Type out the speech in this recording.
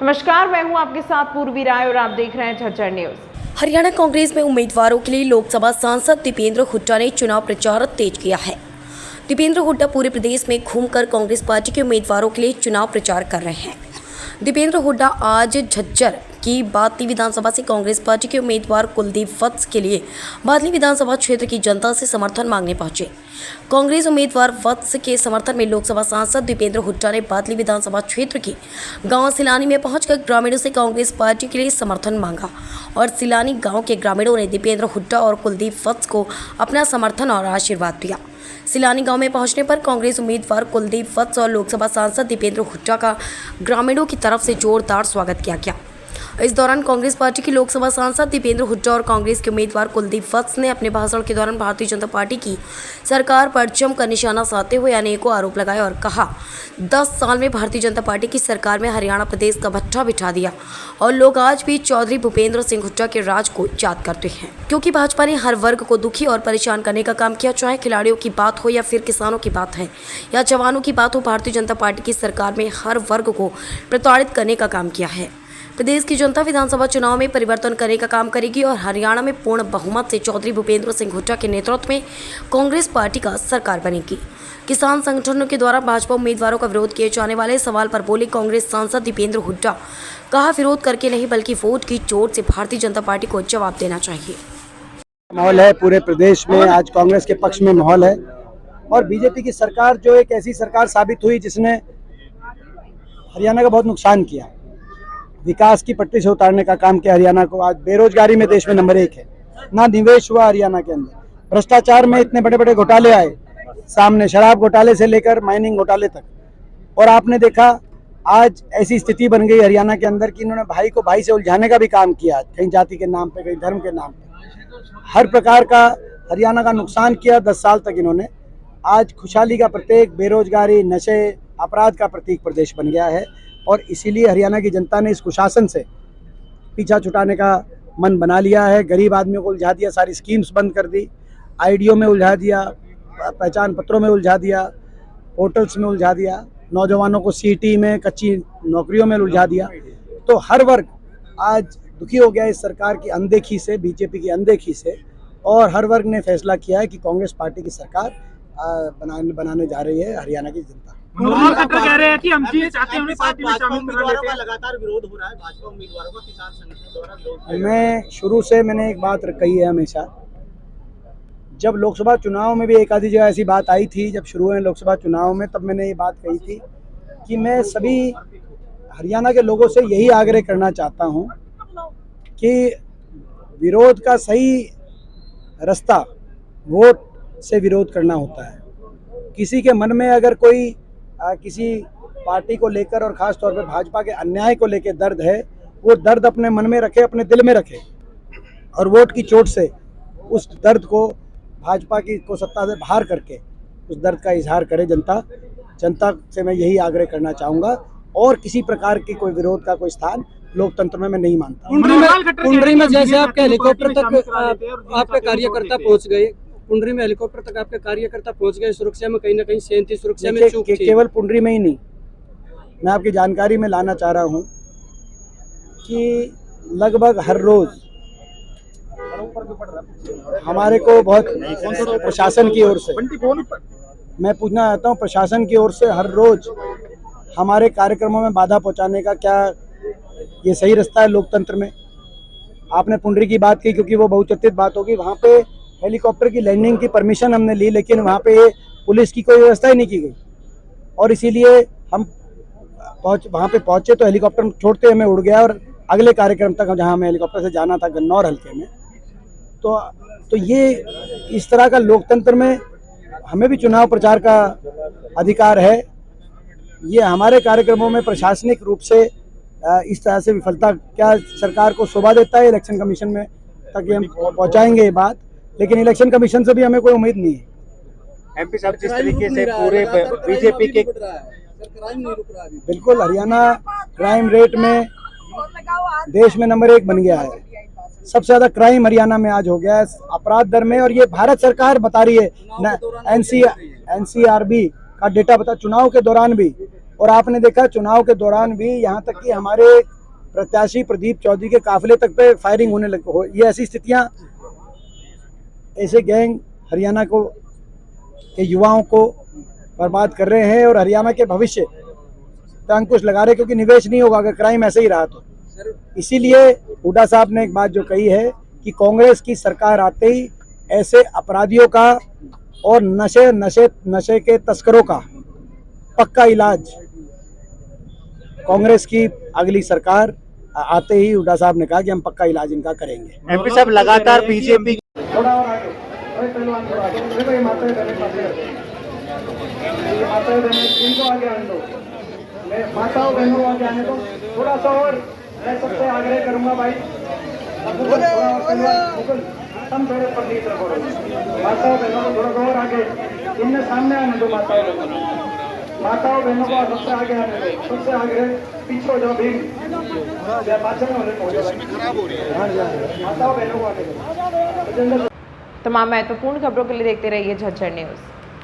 नमस्कार, मैं हूं आपके साथ पूर्वी राय और आप देख रहे हैं झज्जर न्यूज। हरियाणा कांग्रेस में उम्मीदवारों के लिए लोकसभा सांसद दीपेंद्र हुड्डा ने चुनाव प्रचार तेज किया है। दीपेंद्र हुड्डा पूरे प्रदेश में घूमकर कांग्रेस पार्टी के उम्मीदवारों के लिए चुनाव प्रचार कर रहे हैं। दीपेंद्र हुड्डा आज झज्जर की बादली विधानसभा से कांग्रेस पार्टी के उम्मीदवार कुलदीप वत्स के लिए बादली विधानसभा क्षेत्र की जनता से समर्थन मांगने पहुंचे। कांग्रेस उम्मीदवार वत्स के समर्थन में लोकसभा सांसद दीपेंद्र हुड्डा ने बादली विधानसभा क्षेत्र की गांव सिलानी में पहुंचकर ग्रामीणों से कांग्रेस पार्टी के लिए समर्थन मांगा और सिलानी गांव के ग्रामीणों ने दीपेंद्र हुड्डा और कुलदीप वत्स को अपना समर्थन और आशीर्वाद दिया। सिलानी गांव में पहुंचने पर कांग्रेस उम्मीदवार कुलदीप वत्स और लोकसभा सांसद दीपेंद्र हुड्डा का ग्रामीणों की तरफ से जोरदार स्वागत किया गया। इस दौरान कांग्रेस पार्टी के लोकसभा सांसद दीपेंद्र हुड्डा और कांग्रेस के उम्मीदवार कुलदीप वत्स ने अपने भाषण के दौरान भारतीय जनता पार्टी की सरकार पर जमकर निशाना साधते हुए अनेकों आरोप लगाए और कहा 10 साल में भारतीय जनता पार्टी की सरकार में हरियाणा प्रदेश का भट्ठा बिठा दिया और लोग आज भी चौधरी भूपेंद्र सिंह हुड्डा के राज को याद करते हैं, क्योंकि भाजपा ने हर वर्ग को दुखी और परेशान करने का काम किया। चाहे खिलाड़ियों की बात हो या फिर किसानों की बात है या जवानों की बात हो, भारतीय जनता पार्टी की सरकार में हर वर्ग को प्रताड़ित करने का काम किया है। प्रदेश की जनता विधानसभा चुनाव में परिवर्तन करने का काम करेगी और हरियाणा में पूर्ण बहुमत से चौधरी भूपेंद्र सिंह हुड्डा के नेतृत्व में कांग्रेस पार्टी का सरकार बनेगी। किसान संगठनों के द्वारा भाजपा उम्मीदवारों का विरोध किए जाने वाले सवाल पर बोले कांग्रेस सांसद दीपेंद्र हुड्डा, कहा विरोध करके नहीं बल्कि वोट की चोट से भारतीय जनता पार्टी को जवाब देना चाहिए। माहौल है पूरे प्रदेश में, आज कांग्रेस के पक्ष में माहौल है और बीजेपी की सरकार जो एक ऐसी सरकार साबित हुई जिसने हरियाणा का बहुत नुकसान किया, विकास की पटरी से उतारने का काम किया। हरियाणा को आज बेरोजगारी में देश में नंबर 1 है, ना निवेश हुआ हरियाणा के अंदर, भ्रष्टाचार में इतने बड़े बड़े घोटाले आए सामने, शराब घोटाले से लेकर माइनिंग घोटाले तक। और आपने देखा आज ऐसी स्थिति बन गई हरियाणा के अंदर कि इन्होंने भाई को भाई से उलझाने का भी काम किया, कहीं जाति के नाम पे, कहीं धर्म के नाम पे, हर प्रकार का हरियाणा का नुकसान किया 10 साल तक इन्होंने। आज खुशहाली का प्रतीक, बेरोजगारी, नशे, अपराध का प्रतीक प्रदेश बन गया है और इसीलिए हरियाणा की जनता ने इस कुशासन से पीछा छुटाने का मन बना लिया है। गरीब आदमियों को उलझा दिया, सारी स्कीम्स बंद कर दी, आईडीओ में उलझा दिया, पहचान पत्रों में उलझा दिया, होटल्स में उलझा दिया, नौजवानों को सीटी में, कच्ची नौकरियों में उलझा दिया। तो हर वर्ग आज दुखी हो गया इस सरकार की अनदेखी से, बीजेपी की अनदेखी से, और हर वर्ग ने फैसला किया है कि कांग्रेस पार्टी की सरकार बनाने जा रही है हरियाणा की जनता। कह रहे हैं कि हम जी चाहते हैं पार्टी में शामिल करा लेते हैं। लगातार विरोध हो रहा है भाजपा उम्मीदवारों का, किसान संगठन द्वारा विरोध। मैं शुरू से मैंने एक बात कही है हमेशा, जब लोकसभा चुनाव में भी एक आधी जगह ऐसी बात आई थी, जब शुरू हुए लोकसभा चुनाव में, तब मैंने ये बात कही थी कि मैं सभी हरियाणा के लोगों से यही आग्रह करना चाहता हूँ कि विरोध का सही रास्ता वोट से विरोध करना होता है। किसी के मन में अगर कोई किसी पार्टी को लेकर और ख़ास तौर पे भाजपा के अन्याय को लेकर दर्द है, वो दर्द अपने मन में रखे, अपने दिल में रखे और वोट की चोट से उस दर्द को, भाजपा की को सत्ता से बाहर करके उस दर्द का इजहार करे जनता से मैं यही आग्रह करना चाहूँगा। और किसी प्रकार की कोई विरोध का कोई स्थान लोकतंत्र में मैं नहीं मानता। पुंडरी में जैसे आपके हेलीकॉप्टर तक आपके कार्यकर्ता पहुँच गए, पुंडरी में हेलीकॉप्टर तक आपके कार्यकर्ता पहुंच गए, सुरक्षा में कहीं ना कहीं शांति सुरक्षा में चूक थी। केवल पुंडरी में ही नहीं, मैं आपकी जानकारी में लाना चाह रहा हूं कि लगभग हर रोज हमारे को बहुत प्रशासन की ओर से, मैं पूछना चाहता हूं प्रशासन की ओर से हर रोज हमारे कार्यक्रमों में बाधा पहुंचाने का क्या ये सही रास्ता है लोकतंत्र में? आपने पुंडरी की बात की क्योंकि वो बहुचर्चित बात होगी, वहाँ पे हेलीकॉप्टर की लैंडिंग की परमिशन हमने ली, लेकिन वहाँ पे पुलिस की कोई व्यवस्था ही नहीं की गई और इसीलिए हम वहाँ पे पहुँचे तो हेलीकॉप्टर छोड़ते हमें उड़ गया और अगले कार्यक्रम तक जहाँ हमें हेलीकॉप्टर से जाना था गन्नौर हल्के में। तो ये इस तरह का लोकतंत्र में हमें भी चुनाव प्रचार का अधिकार है। ये हमारे कार्यक्रमों में प्रशासनिक रूप से इस तरह से विफलता क्या सरकार को शोभा देता है? इलेक्शन कमीशन में तक हम पहुँचाएंगे ये बात, लेकिन इलेक्शन कमीशन से भी हमें कोई उम्मीद नहीं है। एमपी साहब जिस तरीके से पूरे बीजेपी के, बिल्कुल हरियाणा क्राइम रेट में देश में नंबर 1 बन गया है, सबसे ज्यादा क्राइम हरियाणा में आज हो गया है अपराध दर में, और ये भारत सरकार बता रही है। एनसीआरबी का डेटा बता, चुनाव के दौरान भी और आपने देखा चुनाव के दौरान भी, यहाँ तक कि हमारे प्रत्याशी प्रदीप चौधरी के काफिले तक पे फायरिंग होने लगी। ये ऐसी स्थितियां, ऐसे गैंग हरियाणा को के युवाओं को बर्बाद कर रहे हैं और हरियाणा के भविष्य पे अंकुश लगा रहे हैं, क्योंकि निवेश नहीं होगा अगर क्राइम ऐसे ही रहा तो। इसीलिए हुड्डा साहब ने एक बात जो कही है कि कांग्रेस की सरकार आते ही ऐसे अपराधियों का और नशे के तस्करों का पक्का इलाज, कांग्रेस की अगली सरकार आते ही हुड्डा साहब ने कहा कि हम पक्का इलाज इनका करेंगे। एमपी साहब लगातार बीजेपी थोड़ा और आगे, अरे पहलवान थोड़ा आगे, देखो ये माता बहने इनको आगे आने दो, मैं माताओं बहनों को आगे आने दो, थोड़ा सा और, मैं सबसे आग्रह करूंगा भाई, हम थोड़े पर नीचे रखो, माताओं बहनों को थोड़ा और आगे, इनमें सामने आने दो, माताओं बहनों को सबसे आगे आने दो, सबसे आगे पीछे हो जाओ, भीड़ पाचन होने को हो जाओ, माताओं बहनों को आगे दो। तमाम महत्वपूर्ण खबरों के लिए देखते रहिए झज्जर न्यूज़।